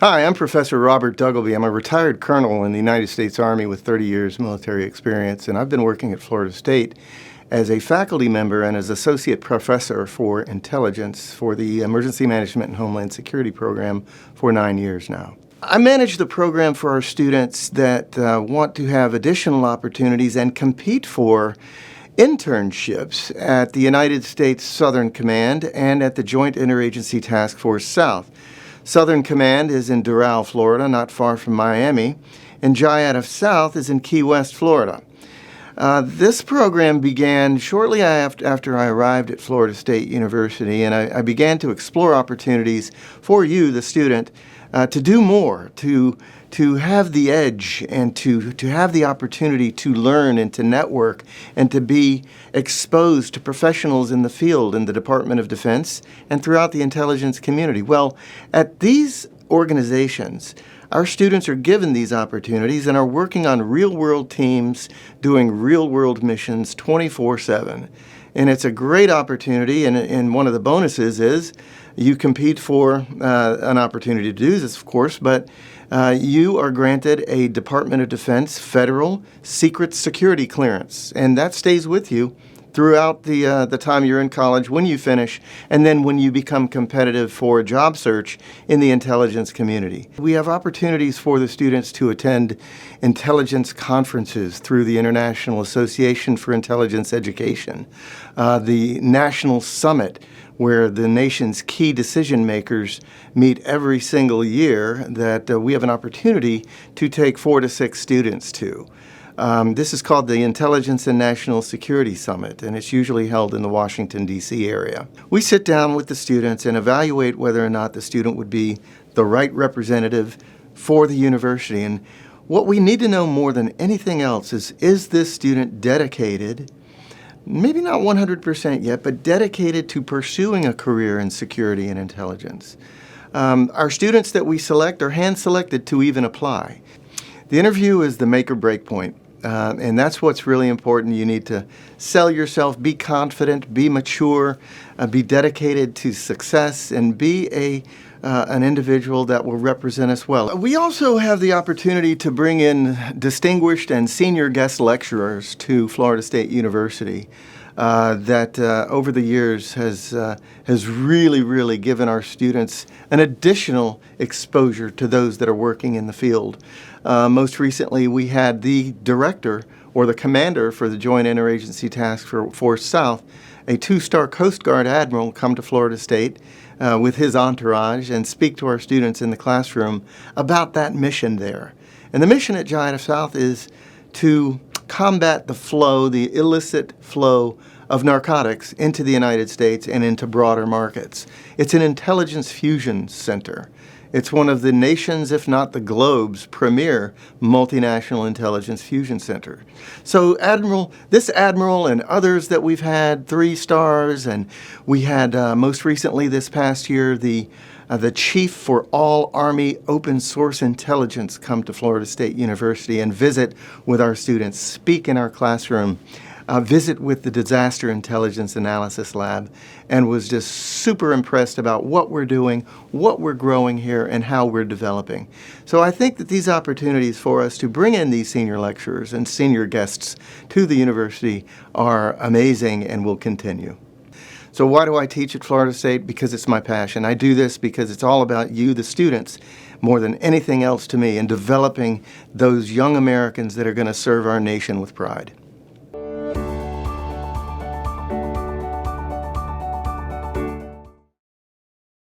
Hi, I'm Professor Robert Duggleby. I'm a retired colonel in the United States Army with 30 years military experience, and I've been working at Florida State as a faculty member and as associate professor for intelligence for the Emergency Management and Homeland Security program for 9 years now. I manage the program for our students that want to have additional opportunities and compete for internships at the United States Southern Command and at the Joint Interagency Task Force South. Southern Command is in Doral, Florida, not far from Miami, and JIATF South is in Key West, Florida. This program began shortly after I arrived at Florida State University, and I began to explore opportunities for you, the student, to do more, to have the edge and to have the opportunity to learn and to network and to be exposed to professionals in the field in the Department of Defense and throughout the intelligence community. Well, at these organizations, our students are given these opportunities and are working on real-world teams doing real-world missions 24/7. And it's a great opportunity, and one of the bonuses is you compete for an opportunity to do this, of course, but you are granted a Department of Defense federal secret security clearance, and that stays with you throughout the time you're in college, when you finish, and then when you become competitive for a job search in the intelligence community. We have opportunities for the students to attend intelligence conferences through the International Association for Intelligence Education, the National Summit, where the nation's key decision makers meet every single year, that we have an opportunity to take 4 to 6 students to. This is called the Intelligence and National Security Summit, and it's usually held in the Washington, D.C. area. We sit down with the students and evaluate whether or not the student would be the right representative for the university. And what we need to know more than anything else is this student dedicated, maybe not 100% yet, but dedicated to pursuing a career in security and intelligence. Our students that we select are hand-selected to even apply. The interview is the make or break point. And that's what's really important. You need to sell yourself, be confident, be mature, be dedicated to success, and be an individual that will represent us well. We also have the opportunity to bring in distinguished and senior guest lecturers to Florida State University that over the years has really given our students an additional exposure to those that are working in the field. Most recently, we had the director or the commander for the Joint Interagency Task Force South, a 2-star Coast Guard admiral, come to Florida State with his entourage and speak to our students in the classroom about that mission there. And the mission at JIATF South is to combat the illicit flow of narcotics into the United States and into broader markets. It's an intelligence fusion center. It's one of the nation's, if not the globe's, premier multinational intelligence fusion center. So this admiral and others that we've had, 3 stars, and we had most recently this past year the chief for all Army open source intelligence come to Florida State University and visit with our students, speak in our classroom, visit with the Disaster Intelligence Analysis Lab, and was just super impressed about what we're doing, what we're growing here, and how we're developing. So I think that these opportunities for us to bring in these senior lecturers and senior guests to the university are amazing and will continue. So why do I teach at Florida State? Because it's my passion. I do this because it's all about you, the students, more than anything else to me, and developing those young Americans that are going to serve our nation with pride.